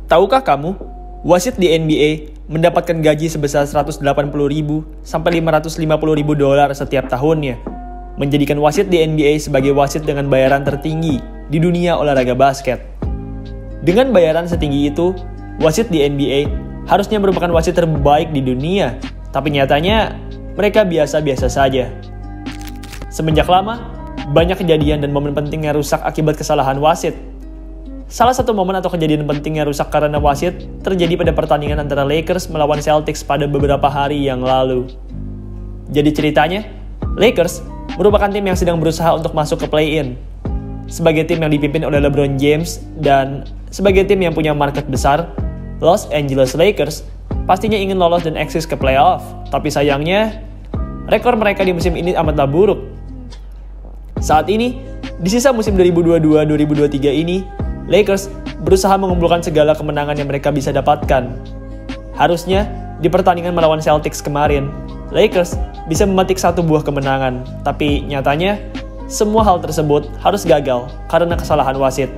Tahukah kamu, wasit di NBA mendapatkan gaji sebesar 180.000 sampai 550.000 dolar setiap tahunnya, menjadikan wasit di NBA sebagai wasit dengan bayaran tertinggi di dunia olahraga basket. Dengan bayaran setinggi itu, wasit di NBA harusnya merupakan wasit terbaik di dunia, tapi nyatanya mereka biasa-biasa saja. Semenjak lama, banyak kejadian dan momen penting yang rusak akibat kesalahan wasit. Salah satu momen atau kejadian penting yang rusak karena wasit terjadi pada pertandingan antara Lakers melawan Celtics pada beberapa hari yang lalu. Jadi ceritanya, Lakers merupakan tim yang sedang berusaha untuk masuk ke play-in. Sebagai tim yang dipimpin oleh LeBron James dan sebagai tim yang punya market besar, Los Angeles Lakers pastinya ingin lolos dan eksis ke playoff. Tapi sayangnya, rekor mereka di musim ini amatlah buruk. Saat ini, di sisa musim 2022-2023 ini, Lakers berusaha mengumpulkan segala kemenangan yang mereka bisa dapatkan. Harusnya, di pertandingan melawan Celtics kemarin, Lakers bisa memetik satu buah kemenangan. Tapi nyatanya, semua hal tersebut harus gagal karena kesalahan wasit.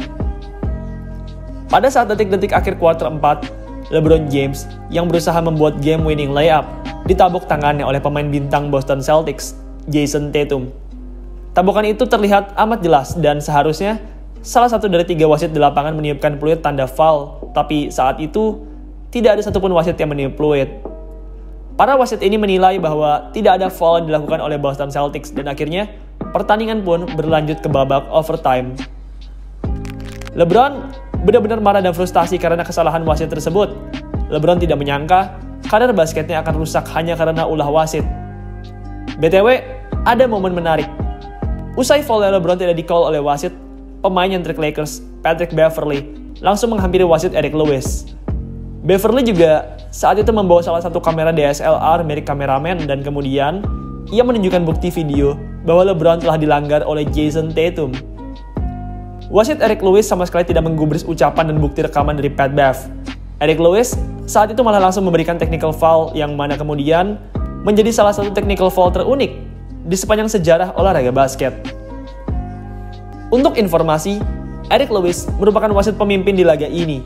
Pada saat detik-detik akhir kuarter 4, LeBron James yang berusaha membuat game-winning layup ditabuk tangannya oleh pemain bintang Boston Celtics, Jason Tatum. Tabukan itu terlihat amat jelas dan seharusnya salah satu dari 3 wasit di lapangan meniupkan peluit tanda foul, tapi saat itu tidak ada satupun wasit yang meniup peluit. Para wasit ini menilai bahwa tidak ada foul yang dilakukan oleh Boston Celtics dan akhirnya pertandingan pun berlanjut ke babak overtime. LeBron benar-benar marah dan frustasi karena kesalahan wasit tersebut. LeBron tidak menyangka karir basketnya akan rusak hanya karena ulah wasit. BTW, ada momen menarik. Usai foul LeBron tidak di-call oleh wasit, pemain yang trik Lakers, Patrick Beverley, langsung menghampiri wasit Eric Lewis. Beverley juga saat itu membawa salah satu kamera DSLR milik kameramen dan kemudian ia menunjukkan bukti video bahwa LeBron telah dilanggar oleh Jason Tatum. Wasit Eric Lewis sama sekali tidak menggubris ucapan dan bukti rekaman dari Pat Bev. Eric Lewis saat itu malah langsung memberikan technical foul yang mana kemudian menjadi salah satu technical foul terunik di sepanjang sejarah olahraga basket. Untuk informasi, Eric Lewis merupakan wasit pemimpin di laga ini.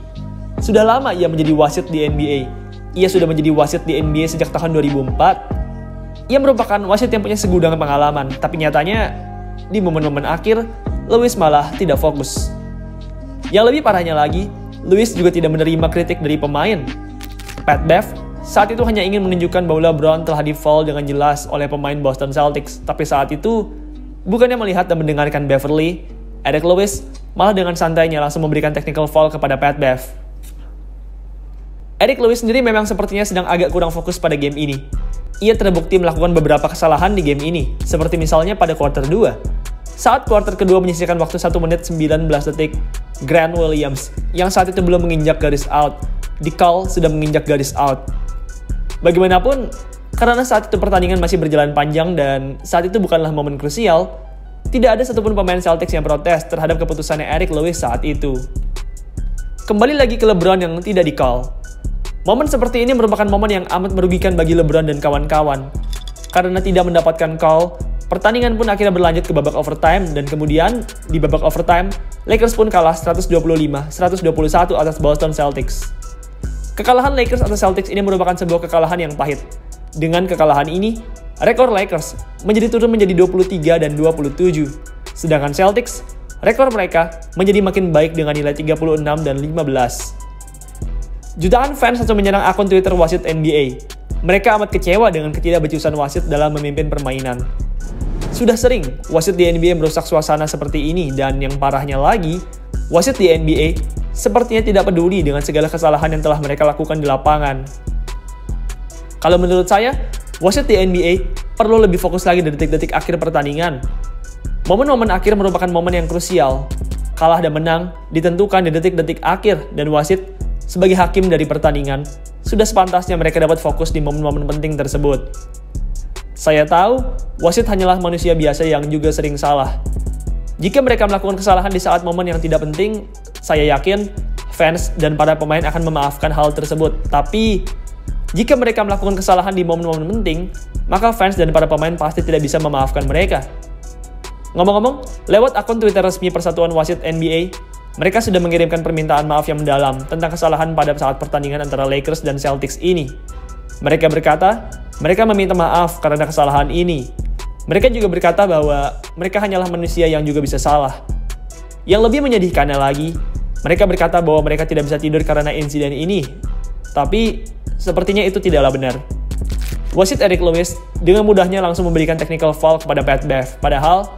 Sudah lama ia menjadi wasit di NBA. Ia sudah menjadi wasit di NBA sejak tahun 2004. Ia merupakan wasit yang punya segudang pengalaman, tapi nyatanya di momen-momen akhir, Lewis malah tidak fokus. Yang lebih parahnya lagi, Lewis juga tidak menerima kritik dari pemain. Pat Bev saat itu hanya ingin menunjukkan bahwa LeBron telah di-foul dengan jelas oleh pemain Boston Celtics, tapi saat itu, bukannya melihat dan mendengarkan Beverley, Eric Lewis malah dengan santainya langsung memberikan technical foul kepada Pat Bev. Eric Lewis sendiri memang sepertinya sedang agak kurang fokus pada game ini. Ia terbukti melakukan beberapa kesalahan di game ini, seperti misalnya pada kuarter 2. Saat kuarter kedua menyisihkan waktu 1 menit 19 detik, Grant Williams, yang saat itu belum menginjak garis out, di-call sudah menginjak garis out. Bagaimanapun, karena saat itu pertandingan masih berjalan panjang dan saat itu bukanlah momen krusial, tidak ada satupun pemain Celtics yang protes terhadap keputusannya Eric Lewis saat itu. Kembali lagi ke LeBron yang tidak di-call. Momen seperti ini merupakan momen yang amat merugikan bagi LeBron dan kawan-kawan. Karena tidak mendapatkan call, pertandingan pun akhirnya berlanjut ke babak overtime dan kemudian di babak overtime, Lakers pun kalah 125-121 atas Boston Celtics. Kekalahan Lakers atas Celtics ini merupakan sebuah kekalahan yang pahit. Dengan kekalahan ini, rekor Lakers menjadi turun menjadi 23 dan 27. Sedangkan Celtics, rekor mereka menjadi makin baik dengan nilai 36 dan 15. Jutaan fans langsung menyerang akun Twitter wasit NBA. Mereka amat kecewa dengan ketidakbecusan wasit dalam memimpin permainan. Sudah sering wasit di NBA merusak suasana seperti ini dan yang parahnya lagi, wasit di NBA sepertinya tidak peduli dengan segala kesalahan yang telah mereka lakukan di lapangan. Kalau menurut saya, wasit di NBA perlu lebih fokus lagi di detik-detik akhir pertandingan. Momen-momen akhir merupakan momen yang krusial. Kalah dan menang ditentukan di detik-detik akhir dan wasit sebagai hakim dari pertandingan, sudah sepantasnya mereka dapat fokus di momen-momen penting tersebut. Saya tahu, wasit hanyalah manusia biasa yang juga sering salah. Jika mereka melakukan kesalahan di saat momen yang tidak penting, saya yakin fans dan para pemain akan memaafkan hal tersebut. Tapi, jika mereka melakukan kesalahan di momen-momen penting, maka fans dan para pemain pasti tidak bisa memaafkan mereka. Ngomong-ngomong, lewat akun Twitter resmi Persatuan Wasit NBA, Mereka sudah mengirimkan permintaan maaf yang mendalam tentang kesalahan pada saat pertandingan antara Lakers dan Celtics ini. Mereka berkata, mereka meminta maaf karena kesalahan ini. Mereka juga berkata bahwa mereka hanyalah manusia yang juga bisa salah. Yang lebih menyedihkannya lagi, mereka berkata bahwa mereka tidak bisa tidur karena insiden ini. Tapi, sepertinya itu tidaklah benar. Wasit Eric Lewis dengan mudahnya langsung memberikan technical foul kepada Pat Bev. Padahal,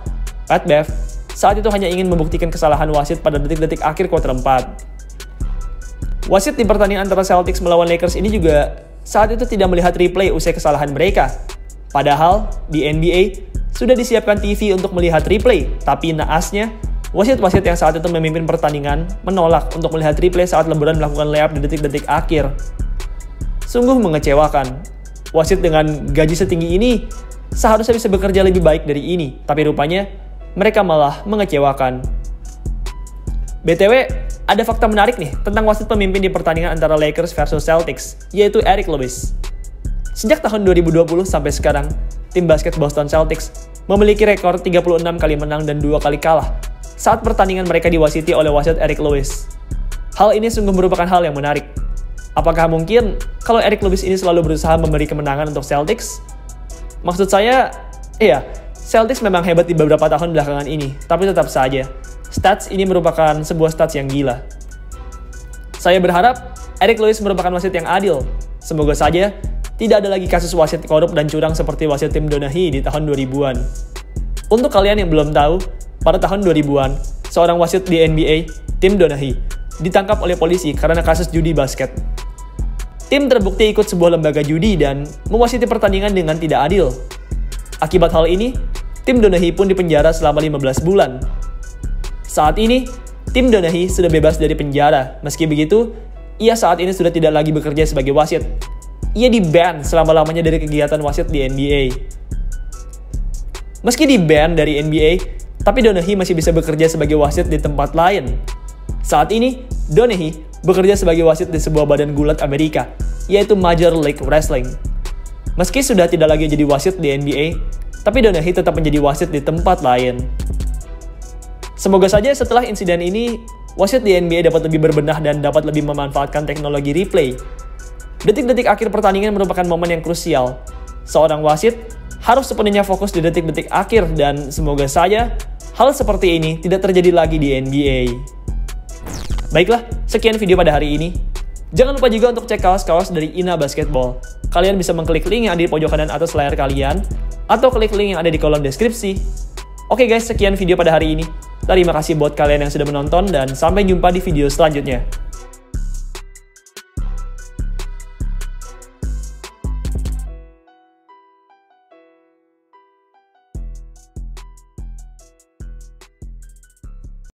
Pat Bev saat itu hanya ingin membuktikan kesalahan wasit pada detik-detik akhir kuarter 4. Wasit di pertandingan antara Celtics melawan Lakers ini juga saat itu tidak melihat replay usai kesalahan mereka. Padahal, di NBA sudah disiapkan TV untuk melihat replay, tapi naasnya, wasit-wasit yang saat itu memimpin pertandingan menolak untuk melihat replay saat LeBron melakukan layup di detik-detik akhir. Sungguh mengecewakan. Wasit dengan gaji setinggi ini seharusnya bisa bekerja lebih baik dari ini, tapi rupanya mereka malah mengecewakan. BTW, ada fakta menarik nih tentang wasit pemimpin di pertandingan antara Lakers versus Celtics, yaitu Eric Lewis. Sejak tahun 2020 sampai sekarang, tim basket Boston Celtics memiliki rekor 36 kali menang dan 2 kali kalah saat pertandingan mereka diwasiti oleh wasit Eric Lewis. Hal ini sungguh merupakan hal yang menarik. Apakah mungkin kalau Eric Lewis ini selalu berusaha memberi kemenangan untuk Celtics? Maksud saya, iya, Celtics memang hebat di beberapa tahun belakangan ini, tapi tetap saja, stats ini merupakan sebuah stats yang gila. Saya berharap Eric Lewis merupakan wasit yang adil. Semoga saja tidak ada lagi kasus wasit korup dan curang seperti wasit Tim Donaghy di tahun 2000-an. Untuk kalian yang belum tahu, pada tahun 2000-an, seorang wasit di NBA, Tim Donaghy, ditangkap oleh polisi karena kasus judi basket. Tim terbukti ikut sebuah lembaga judi dan mewasiti pertandingan dengan tidak adil. Akibat hal ini, Tim Donaghy pun dipenjara selama 15 bulan. Saat ini, Tim Donaghy sudah bebas dari penjara. Meski begitu, ia saat ini sudah tidak lagi bekerja sebagai wasit. Ia di-ban selama-lamanya dari kegiatan wasit di NBA. Meski di-ban dari NBA, tapi Donaghy masih bisa bekerja sebagai wasit di tempat lain. Saat ini, Donaghy bekerja sebagai wasit di sebuah badan gulat Amerika, yaitu Major League Wrestling. Meski sudah tidak lagi jadi wasit di NBA, tapi Donaghy tetap menjadi wasit di tempat lain. Semoga saja setelah insiden ini, wasit di NBA dapat lebih berbenah dan dapat lebih memanfaatkan teknologi replay. Detik-detik akhir pertandingan merupakan momen yang krusial. Seorang wasit harus sepenuhnya fokus di detik-detik akhir dan semoga saja hal seperti ini tidak terjadi lagi di NBA. Baiklah, sekian video pada hari ini. Jangan lupa juga untuk cek kaos-kaos dari Ina Basketball. Kalian bisa mengklik link yang ada di pojok kanan atas layar kalian, atau klik link yang ada di kolom deskripsi. Oke guys, sekian video pada hari ini. Terima kasih buat kalian yang sudah menonton, dan sampai jumpa di video selanjutnya.